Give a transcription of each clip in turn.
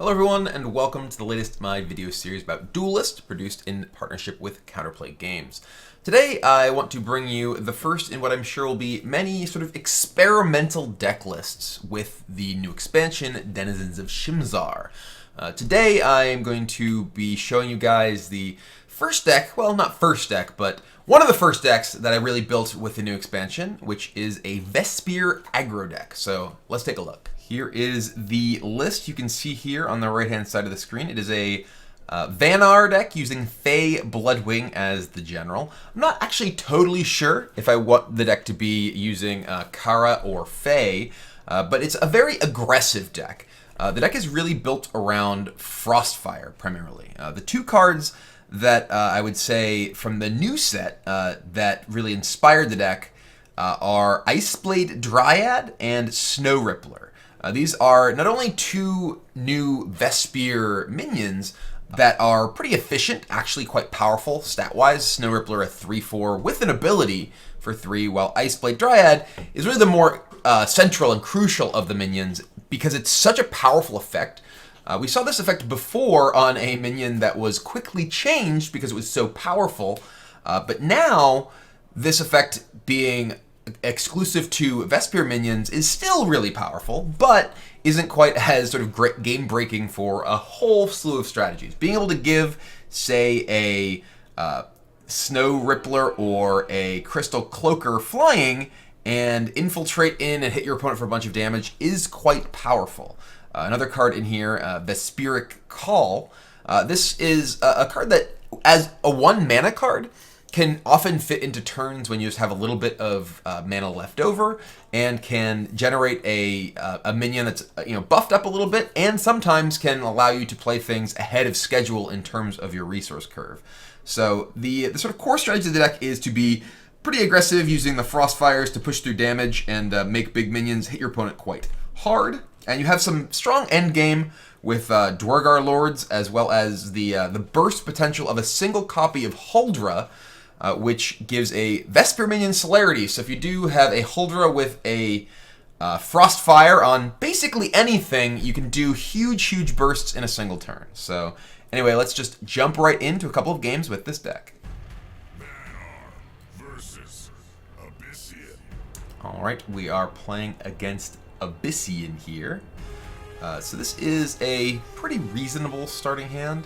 Hello everyone, and welcome to the latest my video series about Duelyst, produced in partnership with Counterplay Games. Today I want to bring you the first in what I'm sure will be many sort of experimental deck lists with the new expansion, Denizens of Shimzar. Today I am going to be showing you guys the first deck, well not first deck, but one of the first decks that I really built with the new expansion, which is a Vespyr aggro deck. So let's take a look. Here is the list you can see here on the right-hand side of the screen. It is a Vanar deck using Fey Bloodwing as the general. I'm not actually totally sure if I want the deck to be using Kara or Fey, but it's a very aggressive deck. The deck is really built around Frostfire, primarily. The two cards that I would say from the new set that really inspired the deck are Iceblade Dryad and Snow Rippler. These are not only two new Vespyr minions that are pretty efficient, actually quite powerful stat-wise. Snow Rippler a 3/4 with an ability for 3, while Iceblade Dryad is really the more central and crucial of the minions because it's such a powerful effect. We saw this effect before on a minion that was quickly changed because it was so powerful, but now this effect being exclusive to Vespyr minions is still really powerful, but isn't quite as sort of great game-breaking for a whole slew of strategies. Being able to give, say, a Snow Rippler or a Crystal Cloaker flying and infiltrate in and hit your opponent for a bunch of damage is quite powerful. Another card in here, Vespyric Call. This is a card that, as a 1-mana card, can often fit into turns when you just have a little bit of mana left over, and can generate a minion that's buffed up a little bit, and sometimes can allow you to play things ahead of schedule in terms of your resource curve. So the sort of core strategy of the deck is to be pretty aggressive, using the Frostfires to push through damage and make big minions hit your opponent quite hard. And you have some strong endgame with Dwargar Lords, as well as the burst potential of a single copy of Huldra, which gives a Vespyr minion celerity. So if you do have a Huldra with a Frostfire on basically anything, you can do huge bursts in a single turn. So anyway, let's just jump right into a couple of games with this deck. Vanar versus Abyssian. Alright, we are playing against Abyssian here. So this is a pretty reasonable starting hand.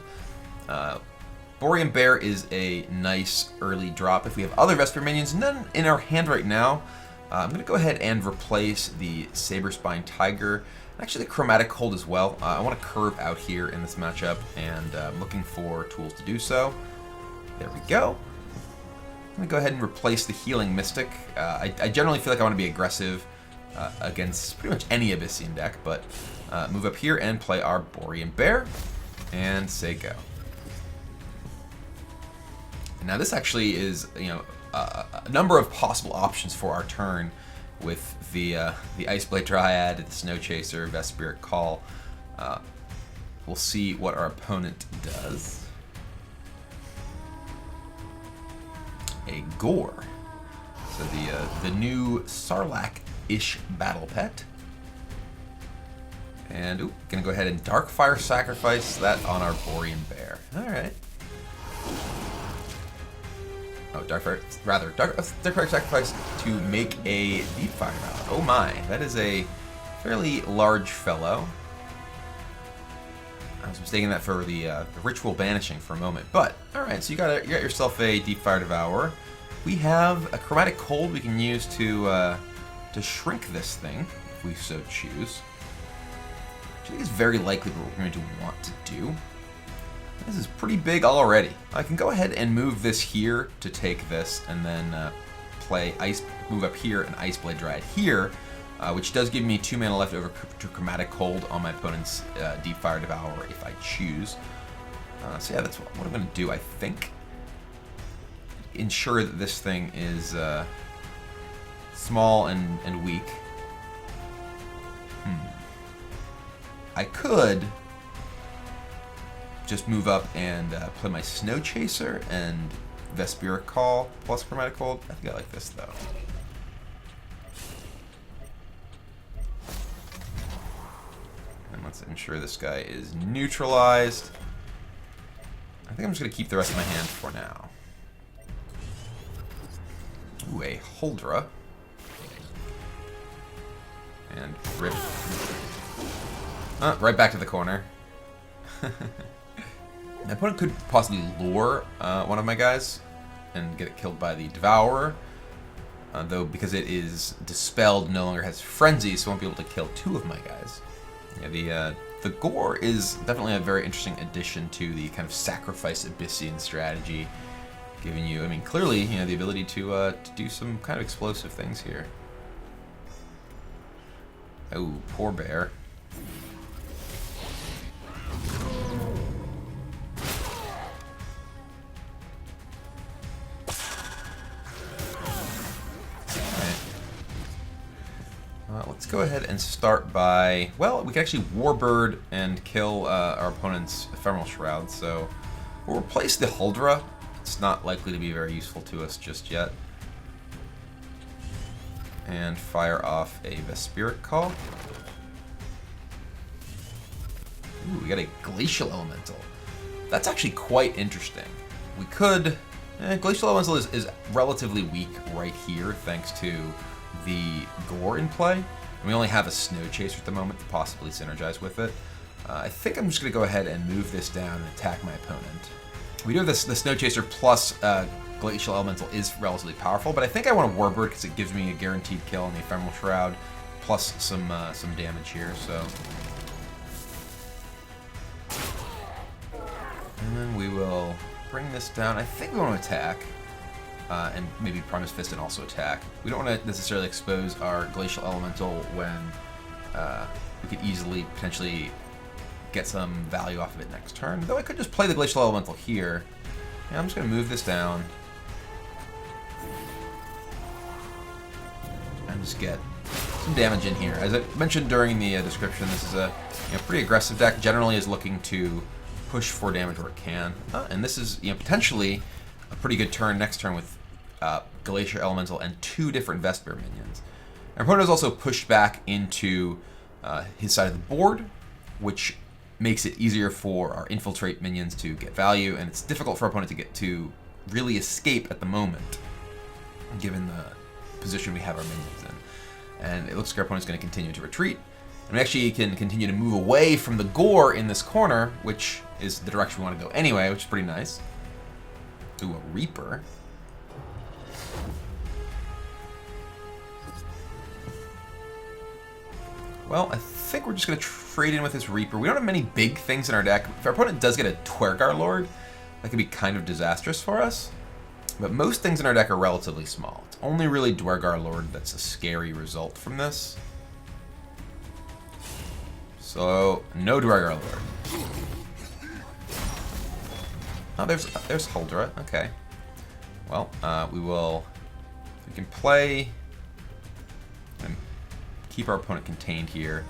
Borean Bear is a nice early drop if we have other Vespyr minions. None in our hand right now. I'm going to go ahead and replace the Saberspine Tiger. Actually, the Chromatic Hold as well. I want to curve out here in this matchup, and I'm looking for tools to do so. There we go. I'm going to go ahead and replace the Healing Mystic. I generally feel like I want to be aggressive against pretty much any Abyssian deck, but move up here and play our Borean Bear, and say go. Now this actually is, a number of possible options for our turn with the Iceblade Dryad, the Snow Chaser, Vespyric Call. We'll see what our opponent does. A Gore. So the new Sarlacc-ish battle pet. And gonna go ahead and Darkfire Sacrifice that on our Borean Bear. All right. Oh, Darkfire Sacrifice to make a Deepfire Mallet. Oh my, that is a fairly large fellow. I was mistaking that for the Ritual Banishing for a moment, but all right. So you got yourself a Deepfire Devourer. We have a Chromatic Cold we can use to shrink this thing if we so choose. Which I think is very likely what we're going to want to do. This is pretty big already. I can go ahead and move this here to take this, and then move up here and Iceblade Dryad here, which does give me 2 mana left over to Chromatic Cold on my opponent's Deepfire Devourer if I choose. So yeah, that's what I'm going to do, I think. Ensure that this thing is small and weak. I could just move up and play my Snow Chaser and Vespyric Call plus Chromatic Hold. I think I like this though. Let's ensure this guy is neutralized. I think I'm just going to keep the rest of my hand for now. Ooh, a Huldra. And rip. Right back to the corner. My opponent could possibly lure one of my guys and get it killed by the Devourer. Though because it is dispelled, no longer has frenzy, so I won't be able to kill two of my guys. Yeah, the Gore is definitely a very interesting addition to the kind of sacrifice Abyssian strategy, giving you, I mean, clearly, you know, the ability to do some kind of explosive things here. Oh, poor bear. Let's go ahead and start by, well, we can actually Warbird and kill our opponent's Ephemeral Shroud, so we'll replace the Huldra. It's not likely to be very useful to us just yet. And fire off a Vespyr Call. Ooh, we got a Glacial Elemental. That's actually quite interesting. We could... Glacial Elemental is relatively weak right here, thanks to the Gore in play. And we only have a Snow Chaser at the moment to possibly synergize with it. I think I'm just going to go ahead and move this down and attack my opponent. We do have this, the Snow Chaser plus Glacial Elemental is relatively powerful, but I think I want to Warbird because it gives me a guaranteed kill on the Ephemeral Shroud, plus some damage here, so... And then we will bring this down. I think we want to attack. And maybe Primus Fist and also attack. We don't want to necessarily expose our Glacial Elemental when we could easily, potentially, get some value off of it next turn. Though I could just play the Glacial Elemental here. Yeah, I'm just going to move this down. And just get some damage in here. As I mentioned during the description, this is a pretty aggressive deck. Generally is looking to push for damage where it can. And this is potentially a pretty good turn next turn with Glacier Elemental and two different Vespyr minions. Our opponent is also pushed back into his side of the board, which makes it easier for our Infiltrate minions to get value, and it's difficult for our opponent to really escape at the moment, given the position we have our minions in. And it looks like our opponent's going to continue to retreat. And we actually can continue to move away from the Gore in this corner, which is the direction we want to go anyway, which is pretty nice. Ooh, a Reaper. Well, I think we're just going to trade in with this Reaper. We don't have many big things in our deck. If our opponent does get a Dwergar Lord, that could be kind of disastrous for us. But most things in our deck are relatively small. It's only really Dwergar Lord that's a scary result from this. So, no Dwergar Lord. Oh, there's Huldra. Okay. Well, we can play and keep our opponent contained here.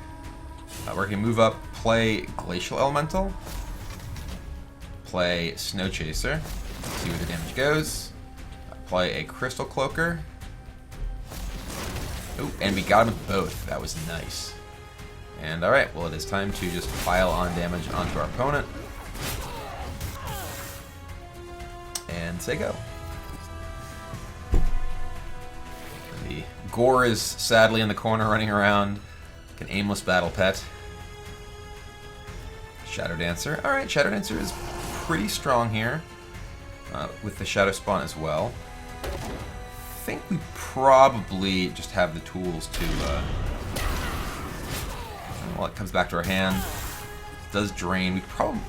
We're going to move up, play Glacial Elemental, play Snow Chaser, see where the damage goes, play a Crystal Cloaker. Oh, and we got him with both. That was nice. And alright, well, it is time to just pile on damage onto our opponent. And say go. And the Gore is sadly in the corner running around, like an aimless battle pet. Shadow Dancer. Alright, Shadow Dancer is pretty strong here, with the Shadow Spawn as well. I think we probably just have the tools to, well, it comes back to our hand. It does drain. We probably,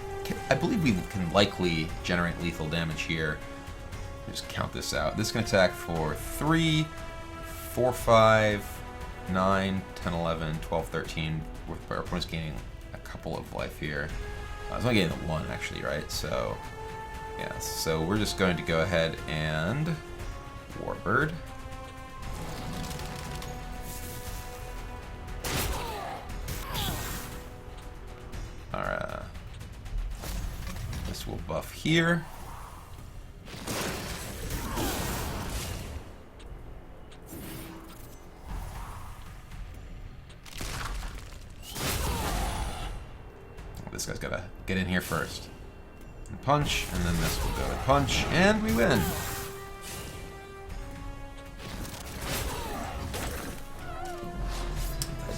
I believe we can likely generate lethal damage here. Just count this out. This can attack for 3, 4, 5, 9, 10, 11, 12, 13. Our opponent's gaining a couple of life here. It's only getting 1 actually, right? So, yeah. So we're just going to go ahead and Warbird. Alright. This will buff here. guy's gotta get in here first. And punch, and then this will go and punch, and we win.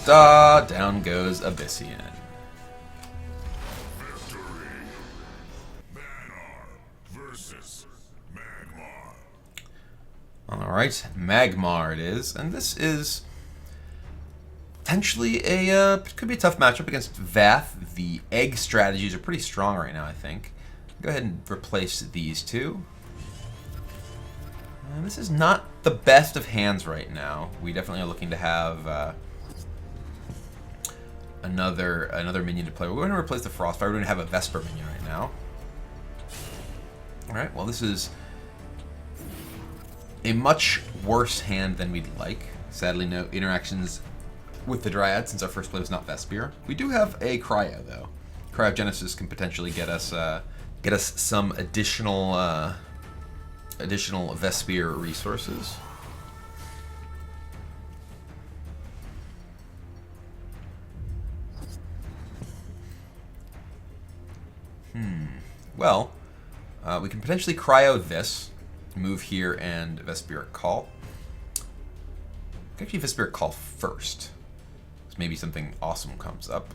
Da, down goes Abyssion. Victory. Vanar versus Magmar. Alright, Magmar it is, and this is potentially a, could be a tough matchup against Vath. The egg strategies are pretty strong right now, I think. Go ahead and replace these two. And this is not the best of hands right now. We definitely are looking to have another minion to play. We're going to replace the Frostfire. We're going to have a Vespyr minion right now. Alright, well this is a much worse hand than we'd like. Sadly, no interactions with the Dryad since our first play was not Vespyr. We do have a Cryo though. Cryogenesis can potentially get us some additional Vespyr resources. Well, we can potentially Cryo this, move here, and Vespyr Call. Actually, Vespyr Call first. So maybe something awesome comes up.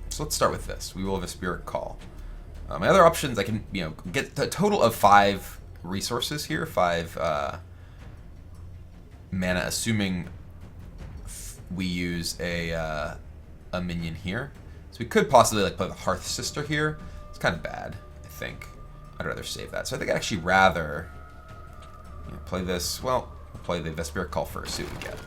So let's start with this. We will have Vespyr Call. My other options, I can get a total of 5 resources here, 5 mana, assuming we use a minion here. So we could possibly play the Hearth Sister here. It's kind of bad, I think. I'd rather save that. So I think I'd actually rather play this. Well, we'll play the Vespyr Call first, see what we get.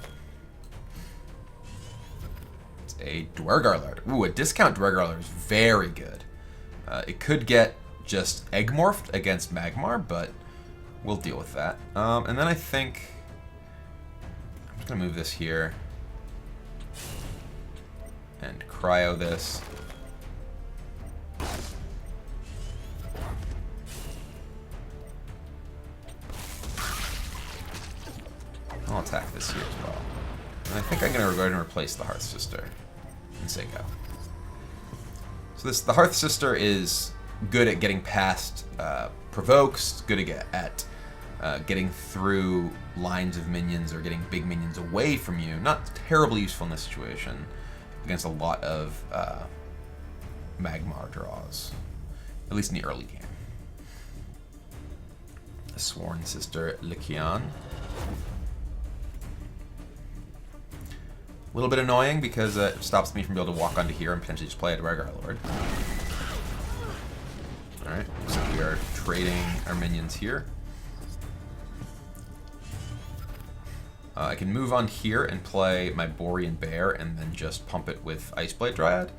It's a Duergar Lord. Ooh, a discount Duergar Lord is very good. It could get just egg morphed against Magmar, but we'll deal with that. And then I think I'm just gonna move this here and Cryo this. I'll attack this here as well. And I think I'm going to go ahead and replace the Hearth Sister and say go. So the Hearth Sister is good at getting past provokes, good at getting through lines of minions or getting big minions away from you. Not terribly useful in this situation against a lot of Magmar draws, at least in the early game. The Sworn Sister Lycian. A little bit annoying because it stops me from being able to walk onto here and potentially just play a Duergar Lord. Alright, so we are trading our minions here. I can move on here and play my Borean Bear and then just pump it with Iceblade Dryad,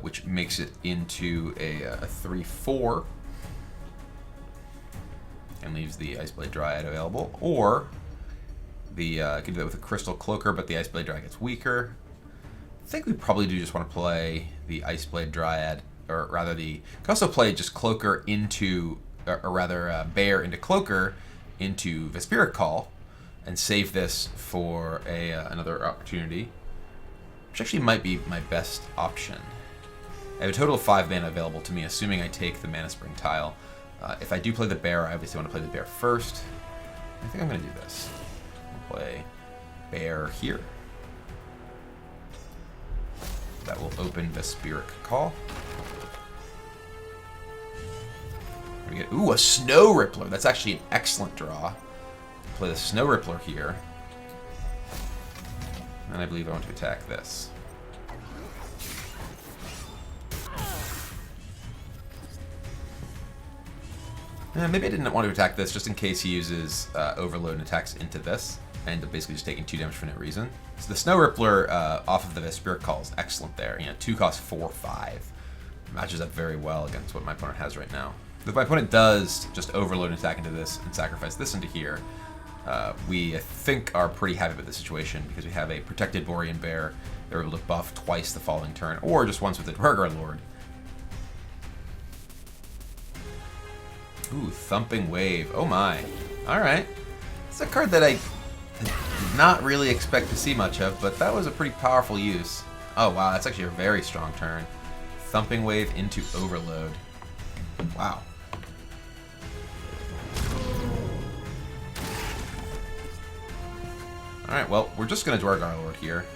which makes it into a 3/4 and leaves the Iceblade Dryad available. Or I can do that with a Crystal Cloaker, but the Iceblade Dryad gets weaker. I think we probably do just want to play the Iceblade Dryad, or rather you can also play just Cloaker into, or rather Bear into Cloaker into Vespyr Call, and save this for another opportunity, which actually might be my best option. I have a total of 5 mana available to me, assuming I take the Mana Spring tile. If I do play the Bear, I obviously want to play the Bear first. I think I'm going to do this. I'll play Bear here. That will open Vespyr Call. We get, ooh, a Snow Rippler. That's actually an excellent draw. Play the Snow Rippler here. And I believe I want to attack this. Maybe I didn't want to attack this just in case he uses Overload and attacks into this. And basically just taking 2 damage for no reason. So the Snow Rippler off of the Vespyr Call is excellent there. 2 cost 4/5. Matches up very well against what my opponent has right now. If my opponent does just Overload and attack into this and sacrifice this into here, we, I think, are pretty happy with the situation because we have a protected Borean Bear. They're able to buff twice the following turn, or just once with the Duergar Lord. Ooh, Thumping Wave. Oh my. Alright. It's a card that I did not really expect to see much of, but that was a pretty powerful use. Oh wow, that's actually a very strong turn. Thumping Wave into Overload. Wow. Alright, well, we're just going to Duergar Lord here.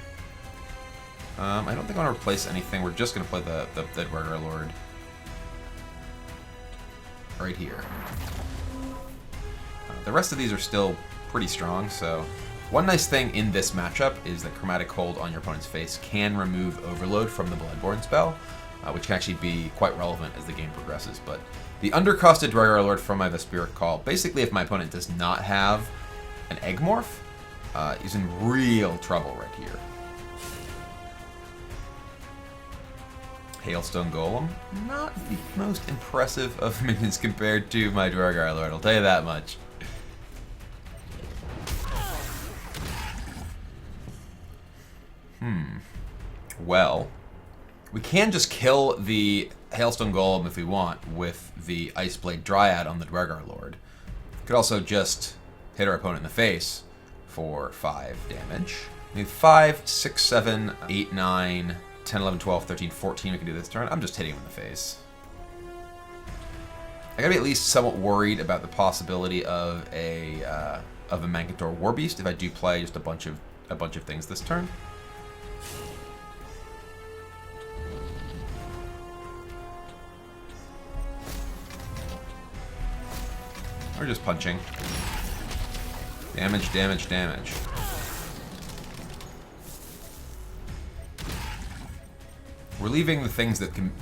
I don't think I want to replace anything. We're just going to play the Duergar Lord right here. The rest of these are still pretty strong, so... One nice thing in this matchup is that Chromatic Hold on your opponent's face can remove Overload from the Bloodborne spell, which can actually be quite relevant as the game progresses. But the undercosted Duergar Lord from my Vespyr Call, basically if my opponent does not have an Eggmorph, is in real trouble right here. Hailstone Golem, not the most impressive of minions compared to my Duergar Lord, I'll tell you that much. Well, we can just kill the Hailstone Golem if we want with the Iceblade Dryad on the Duergar Lord. Could also just hit our opponent in the face for 5 damage. We have 5, 6, 7, 8, 9, 10, 11, 12, 13, 14 we can do this turn. I'm just hitting him in the face. I gotta be at least somewhat worried about the possibility of a Manticore Warbeast if I do play just a bunch of things this turn. Or just punching. Damage, damage, damage. We're leaving the things that can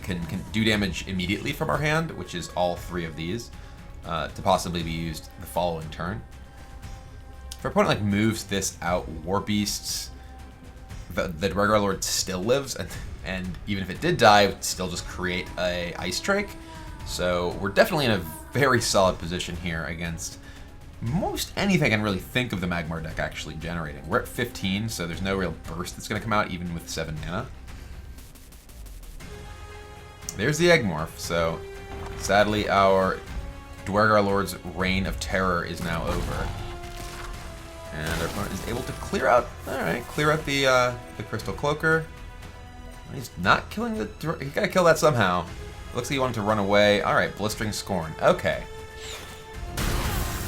do damage immediately from our hand, which is all 3 of these, to possibly be used the following turn. If our opponent like moves this out, Warbeasts, the Duergar Lord still lives, and even if it did die, it would still just create a Ice Drake. So we're definitely in a very solid position here against most anything I can really think of the Magmar deck actually generating. We're at 15, so there's no real burst that's going to come out even with 7 mana. There's the Eggmorph, so sadly our Duergar Lord's reign of terror is now over. And our opponent is able to clear out, alright, clear out the Crystal Cloaker. He's not killing the, he gotta kill that somehow. Looks like he wanted to run away. Alright, Blistering Scorn. Okay.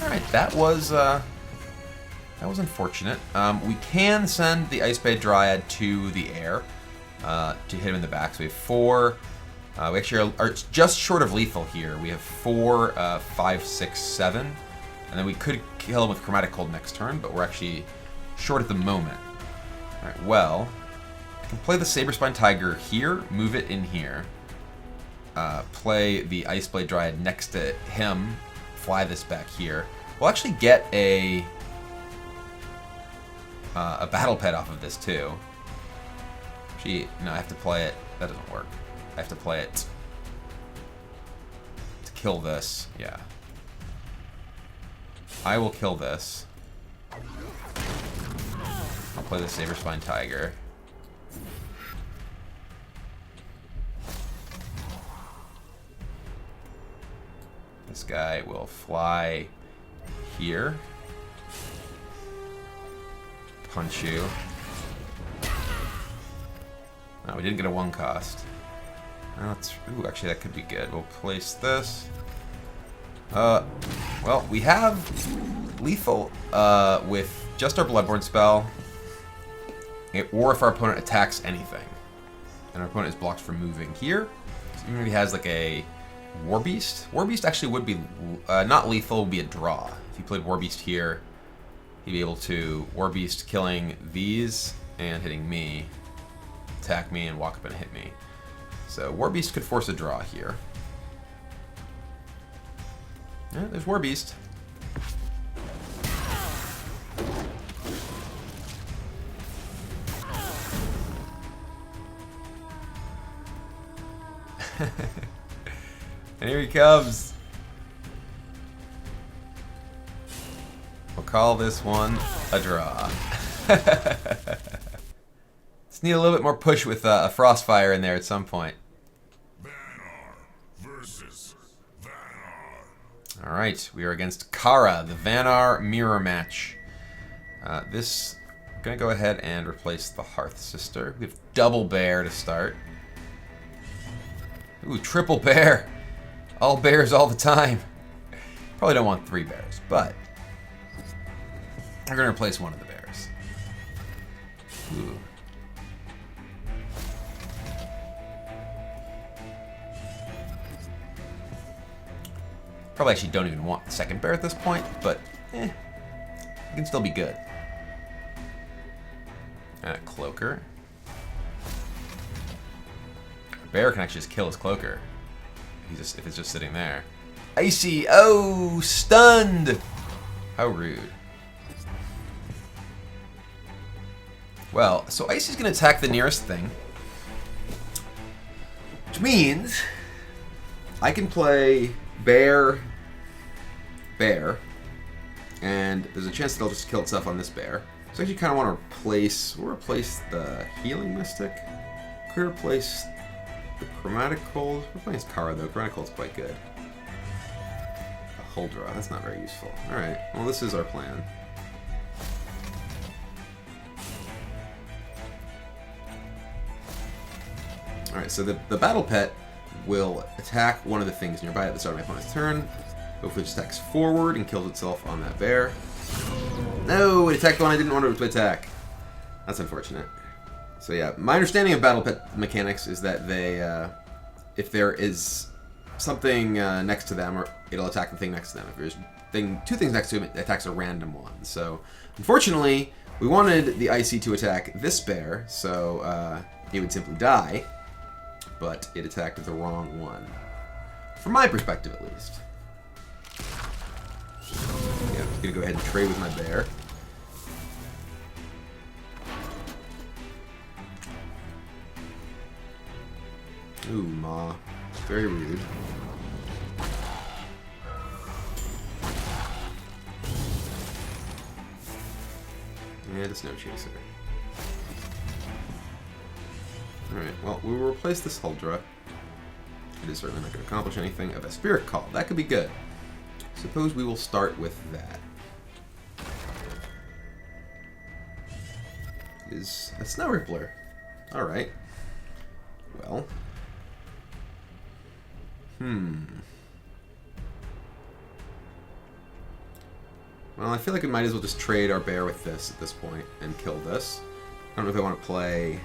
Alright, that was unfortunate. We can send the Iceblade Dryad to the air to hit him in the back. So we have 4. We actually are just short of lethal here. We have 4, 5, 6, 7. And then we could kill him with Chromatic Cold next turn, but we're actually short at the moment. Alright, well, I can play the Saberspine Tiger here, move it in here. Play the Iceblade Dryad next to him, fly this back here. We'll actually get a Battle Pet off of this too. Actually, no, I have to play it. That doesn't work. I have to play it to kill this. Yeah. I will kill this. I'll play the Saberspine Tiger. This guy will fly here. Punch you. Oh, we didn't get a 1 cost. Ooh, actually that could be good. We'll place this. Well, we have lethal with just our Bloodborne spell, or if our opponent attacks anything. And our opponent is blocked from moving here. So even if he has like a Warbeast. Warbeast actually would be not lethal, would be a draw. If he played Warbeast here, he'd be able to Warbeast killing these and hitting me, attack me, and walk up and hit me. So Warbeast could force a draw here. Yeah, there's Warbeast. And here he comes. We'll call this one a draw. Just need a little bit more push with a Frostfire in there at some point. Vanar versus Vanar. Alright, we are against Kara, the Vanar mirror match. This, I'm going to go ahead and replace the Hearth Sister. We have Double Bear to start. Ooh, triple bear. All bears all the time. Probably don't want 3 bears, but we're going to replace one of the bears. Ooh. Probably actually don't even want the second bear at this point, but it can still be good. Cloaker. A bear can actually just kill his cloaker. If it's just sitting there. Icy! Oh, stunned! How rude. Well, so Icy's gonna attack the nearest thing. Which means I can play bear, and there's a chance that it'll just kill itself on this bear. So I actually kind of want to replace the healing mystic. Could replace the chromatic cold. We're playing as Kara though. Chromatic cold's quite good. A Huldra, that's not very useful. All right, well this is our plan. All right, so the battle pet will attack one of the things nearby at the start of my opponent's turn. Hopefully it just attacks forward and kills itself on that bear. No, it attacked the one I didn't want it to attack. That's unfortunate. So yeah, my understanding of battle pet mechanics is that they, if there is something next to them, or it'll attack the thing next to them. If there's two things next to it, it attacks a random one. So unfortunately, we wanted the Icy to attack this bear, so it would simply die. But it attacked the wrong one. From my perspective, at least. Yeah, I'm just gonna go ahead and trade with my bear. Ooh, Ma. Very rude. And a Snow Chaser. Alright, well, we will replace this Huldra. It is certainly not going to accomplish anything. Of a Spirit Call. That could be good. Suppose we will start with that. It is a Snow Rippler. Alright. Well. Well, I feel like we might as well just trade our bear with this at this point and kill this. I don't know if I want to play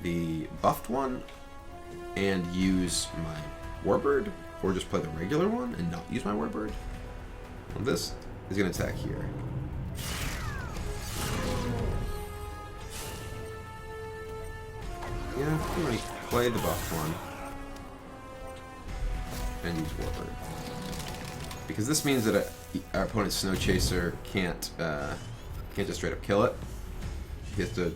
the buffed one and use my Warbird, or just play the regular one and not use my Warbird. Well, this is going to attack here. Yeah, I'm going to play the buffed one and use Warbird. Because this means that our opponent's Snow Chaser can't just straight up kill it. He has to...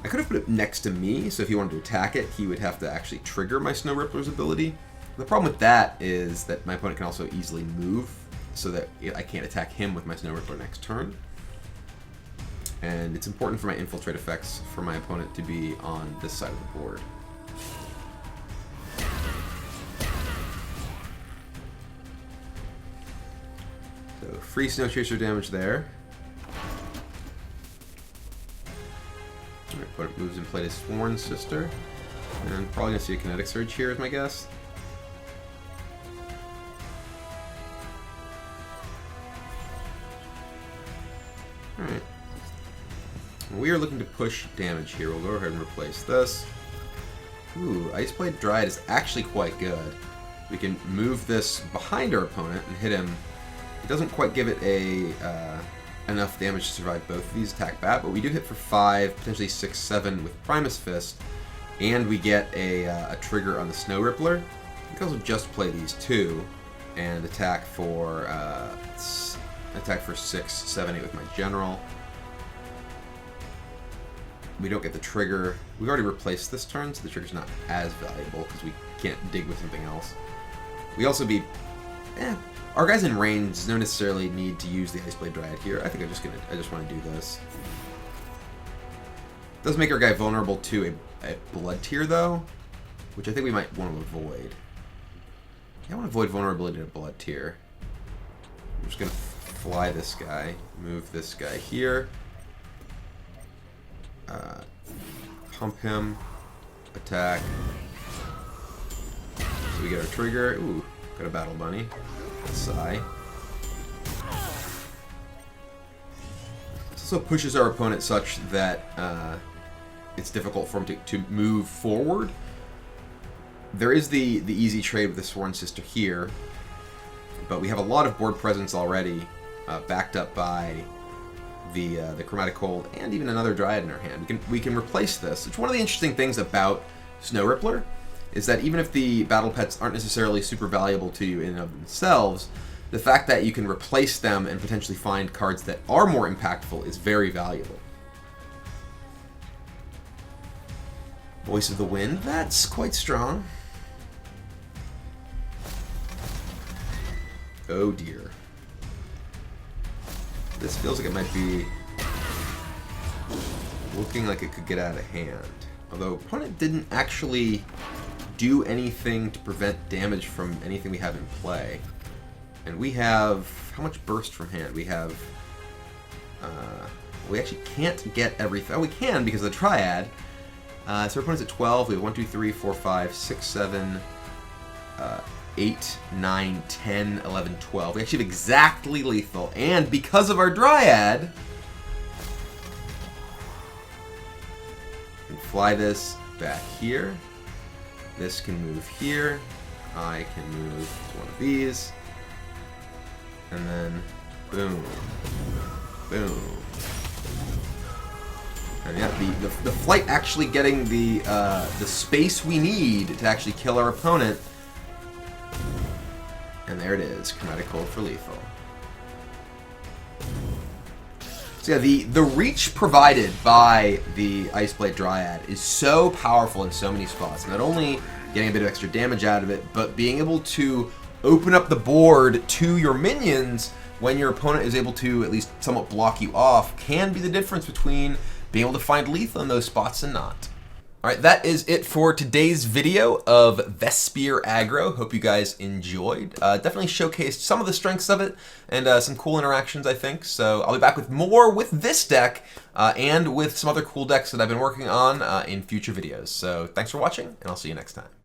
I could have put it next to me, so if he wanted to attack it, he would have to actually trigger my Snow Rippler's ability. The problem with that is that my opponent can also easily move, so that I can't attack him with my Snow Rippler next turn. And it's important for my infiltrate effects for my opponent to be on this side of the board. So free Snow Chaser damage there. Alright, but it moves and played his Sworn Sister. And probably gonna see a Kinetic Surge here is my guess. Alright. We are looking to push damage here. We'll go ahead and replace this. Ooh, Ice Blade Dryad is actually quite good. We can move this behind our opponent and hit him. It doesn't quite give it enough damage to survive both of these attack bat, but we do hit for 5, potentially 6, 7 with Primus Fist, and we get a trigger on the Snow Rippler. We can also just play these two and attack for 6, 7, 8 with my General. We don't get the trigger. We've already replaced this turn, so the trigger's not as valuable because we can't dig with something else. We also be... Our guys in range don't necessarily need to use the Ice Blade Dryad here. I think I just want to do this. It does make our guy vulnerable to a Blood Tear though, which I think we might want to avoid. Yeah, I want to avoid vulnerability to Blood Tear. I'm just gonna fly this guy, move this guy here, pump him, attack. So we get our trigger. Ooh, got a Battle Bunny. Sigh. This also pushes our opponent such that it's difficult for him to move forward. There is the easy trade with the Sworn Sister here, but we have a lot of board presence already, backed up by the Chromatic Cold and even another Dryad in our hand. We can replace this. It's one of the interesting things about Snow Rippler is that even if the battle pets aren't necessarily super valuable to you in and of themselves, the fact that you can replace them and potentially find cards that are more impactful is very valuable. Voice of the Wind, that's quite strong. Oh dear. This feels like it might be looking like it could get out of hand. Although opponent didn't actually do anything to prevent damage from anything we have in play. And we have, how much burst from hand? We have, we actually can't get everything. Oh, we can because of the Triad. So our opponent's at 12. We have 1, 2, 3, 4, 5, 6, 7, 8, 9, 10, 11, 12. We actually have exactly lethal. And because of our Dryad, we can fly this back here. This can move here. I can move to one of these. And then, boom, boom. And yeah, the flight actually getting the space we need to actually kill our opponent. And there it is, Chromatic Cold for lethal. So yeah, the reach provided by the Iceblade Dryad is so powerful in so many spots. Not only getting a bit of extra damage out of it, but being able to open up the board to your minions when your opponent is able to at least somewhat block you off can be the difference between being able to find lethal in those spots and not. Alright, that is it for today's video of Vespyr Aggro. Hope you guys enjoyed. Definitely showcased some of the strengths of it and some cool interactions, I think. So I'll be back with more with this deck and with some other cool decks that I've been working on in future videos. So thanks for watching, and I'll see you next time.